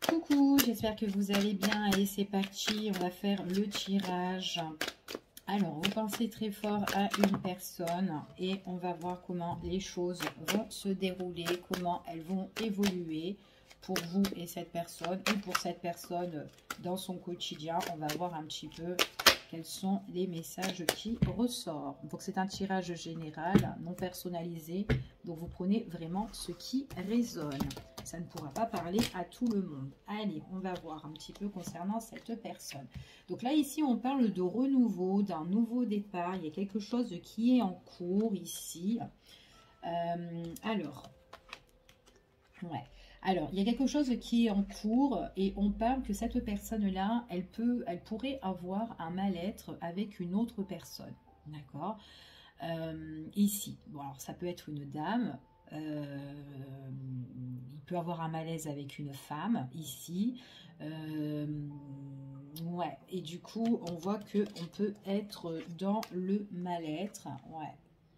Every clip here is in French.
Coucou, j'espère que vous allez bien. Allez, c'est parti, on va faire le tirage. Alors, vous pensez très fort à une personne et on va voir comment les choses vont se dérouler, comment elles vont évoluer pour vous et cette personne, ou pour cette personne dans son quotidien. On va voir un petit peu quels sont les messages qui ressortent. Donc, c'est un tirage général, non personnalisé. Donc, vous prenez vraiment ce qui résonne. Ça ne pourra pas parler à tout le monde. Allez, on va voir un petit peu concernant cette personne. Donc là, ici, on parle de renouveau, d'un nouveau départ. Il y a quelque chose qui est en cours ici. Alors, il y a quelque chose qui est en cours et on parle que cette personne-là, elle pourrait avoir un mal-être avec une autre personne. D'accord? Ici, bon, alors ça peut être une dame. Il peut avoir un malaise avec une femme ici, ouais, et du coup on voit que on peut être dans le mal-être, ouais,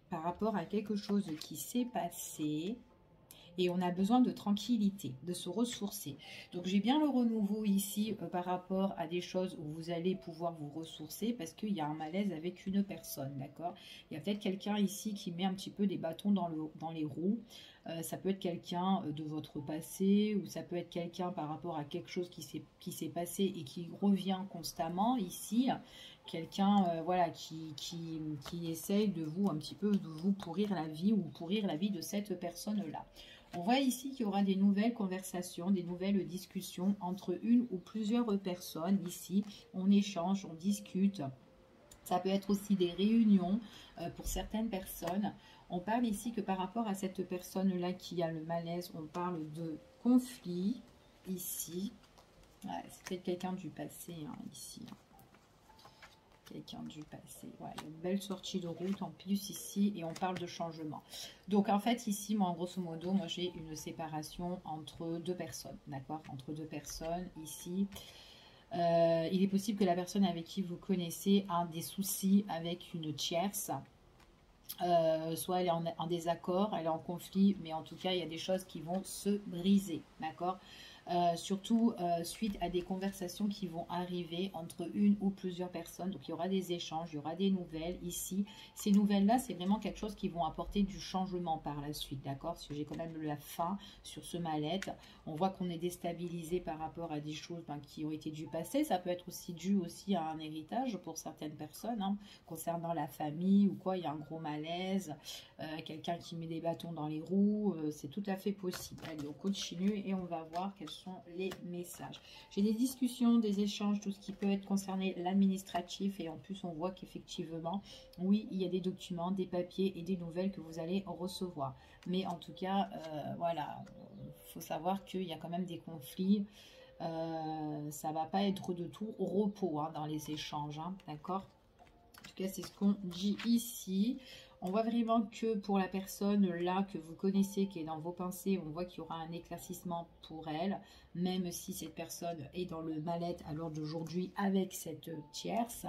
par rapport à quelque chose qui s'est passé. Et on a besoin de tranquillité, de se ressourcer. Donc j'ai bien le renouveau ici par rapport à des choses où vous allez pouvoir vous ressourcer parce qu'il y a un malaise avec une personne, d'accord? Il y a peut-être quelqu'un ici qui met un petit peu des bâtons dans les roues. Ça peut être quelqu'un de votre passé ou ça peut être quelqu'un par rapport à quelque chose qui s'est passé et qui revient constamment ici. Quelqu'un voilà, qui essaye de vous un petit peu de vous pourrir la vie ou pourrir la vie de cette personne-là. On voit ici qu'il y aura des nouvelles conversations, des nouvelles discussions entre une ou plusieurs personnes. Ici, on échange, on discute. Ça peut être aussi des réunions pour certaines personnes. On parle ici que par rapport à cette personne-là qui a le malaise, on parle de conflit ici. Ouais, c'est peut-être quelqu'un du passé hein, ici. Quelqu'un du passé. Ouais, une belle sortie de route en plus ici et on parle de changement. Donc en fait ici, moi grosso modo, moi j'ai une séparation entre deux personnes, d'accord? Entre deux personnes ici. Il est possible que la personne avec qui vous connaissez a des soucis avec une tierce. Soit elle est en désaccord, elle est en conflit, mais en tout cas il y a des choses qui vont se briser, d'accord? Surtout suite à des conversations qui vont arriver entre une ou plusieurs personnes. Donc il y aura des échanges, il y aura des nouvelles ici. Ces nouvelles-là, c'est vraiment quelque chose qui vont apporter du changement par la suite, d'accord? Parce que j'ai quand même la fin sur ce mal-être. On voit qu'on est déstabilisé par rapport à des choses qui ont été du passé. Ça peut être aussi dû aussi à un héritage pour certaines personnes, hein, concernant la famille ou quoi. Il y a un gros malaise, quelqu'un qui met des bâtons dans les roues, c'est tout à fait possible. Allez, on continue et on va voir quels sont les messages. J'ai des discussions, des échanges, tout ce qui peut être concerné l'administratif et en plus on voit qu'effectivement, oui, il y a des documents, des papiers et des nouvelles que vous allez recevoir. Mais en tout cas, voilà, il faut savoir qu'il y a quand même des conflits. Ça va pas être de tout au repos hein, dans les échanges, hein, d'accord? En tout cas, c'est ce qu'on dit ici. On voit vraiment que pour la personne là que vous connaissez, qui est dans vos pensées, on voit qu'il y aura un éclaircissement pour elle, même si cette personne est dans le mal-être à l'heure d'aujourd'hui avec cette tierce.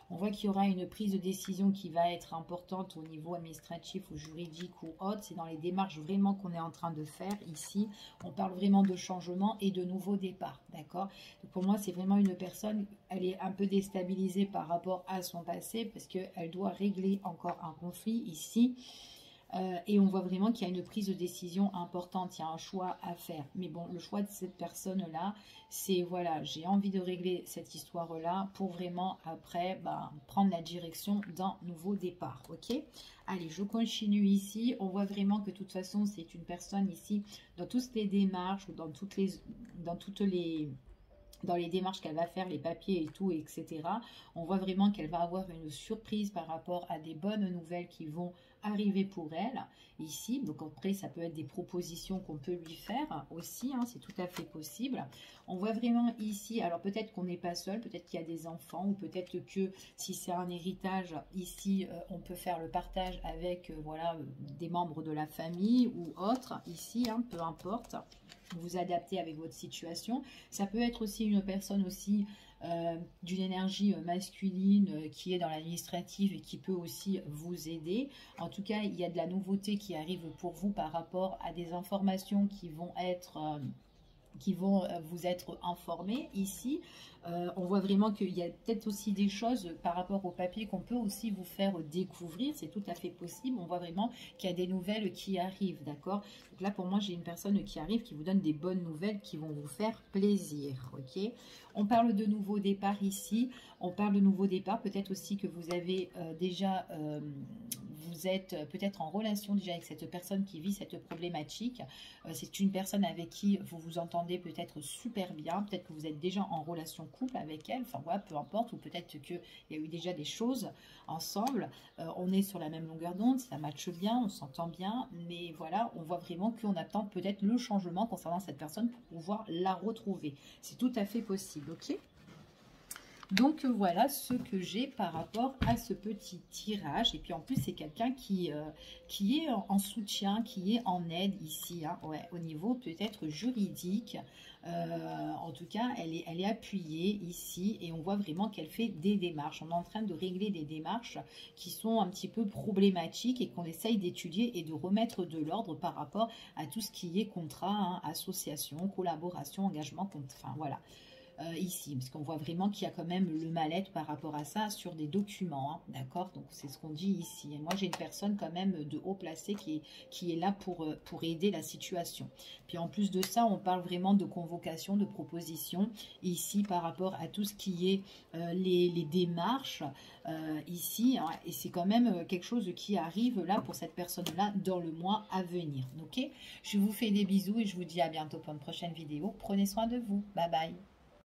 On voit qu'il y aura une prise de décision qui va être importante au niveau administratif ou juridique ou autre. C'est dans les démarches vraiment qu'on est en train de faire ici. On parle vraiment de changement et de nouveau départ, d'accord? Pour moi, c'est vraiment une personne, elle est un peu déstabilisée par rapport à son passé parce qu'elle doit régler encore un conflit ici. Et on voit vraiment qu'il y a une prise de décision importante, il y a un choix à faire. Mais bon, le choix de cette personne-là, c'est voilà, j'ai envie de régler cette histoire-là pour vraiment après prendre la direction d'un nouveau départ, ok? Allez, je continue ici. On voit vraiment que de toute façon, c'est une personne ici, dans toutes les démarches, ou dans les démarches qu'elle va faire, les papiers et tout, etc. On voit vraiment qu'elle va avoir une surprise par rapport à des bonnes nouvelles qui vont arriver pour elle ici. Donc après, ça peut être des propositions qu'on peut lui faire aussi, hein, c'est tout à fait possible. On voit vraiment ici, alors peut-être qu'on n'est pas seul, peut-être qu'il y a des enfants, ou peut-être que si c'est un héritage, ici, on peut faire le partage avec voilà, des membres de la famille ou autres, ici, hein, peu importe. Vous adaptez avec votre situation. Ça peut être aussi une personne aussi d'une énergie masculine qui est dans l'administratif et qui peut aussi vous aider. En tout cas, il y a de la nouveauté qui arrive pour vous par rapport à des informations qui vont être qui vont vous être informés ici. On voit vraiment qu'il y a peut-être aussi des choses par rapport au papier qu'on peut aussi vous faire découvrir. C'est tout à fait possible. On voit vraiment qu'il y a des nouvelles qui arrivent, d'accord? Donc là, pour moi, j'ai une personne qui arrive, qui vous donne des bonnes nouvelles qui vont vous faire plaisir, ok? On parle de nouveau départ ici. On parle de nouveau départ. Peut-être aussi que vous avez déjà... vous êtes peut-être en relation déjà avec cette personne qui vit cette problématique. C'est une personne avec qui vous vous entendez peut-être super bien. Peut-être que vous êtes déjà en relation couple avec elle. Enfin voilà, peu importe. Ou peut-être qu'il y a eu déjà des choses ensemble. On est sur la même longueur d'onde. Ça matche bien, on s'entend bien. Mais voilà, on voit vraiment qu'on attend peut-être le changement concernant cette personne pour pouvoir la retrouver. C'est tout à fait possible, ok ? Donc voilà ce que j'ai par rapport à ce petit tirage. Et puis en plus c'est quelqu'un qui est en soutien, qui est en aide ici, hein, ouais, au niveau peut-être juridique. En tout cas elle est appuyée ici et on voit vraiment qu'elle fait des démarches. On est en train de régler des démarches qui sont un petit peu problématiques et qu'on essaye d'étudier et de remettre de l'ordre par rapport à tout ce qui est contrat, hein, association, collaboration, engagement, enfin voilà. Ici, parce qu'on voit vraiment qu'il y a quand même le mal-être par rapport à ça sur des documents, hein, d'accord? Donc c'est ce qu'on dit ici. Et moi j'ai une personne quand même de haut placé qui est là pour aider la situation. Puis en plus de ça, on parle vraiment de convocation, de proposition ici par rapport à tout ce qui est les démarches ici, hein, et c'est quand même quelque chose qui arrive là pour cette personne-là dans le mois à venir, ok? Je vous fais des bisous et je vous dis à bientôt pour une prochaine vidéo. Prenez soin de vous. Bye bye.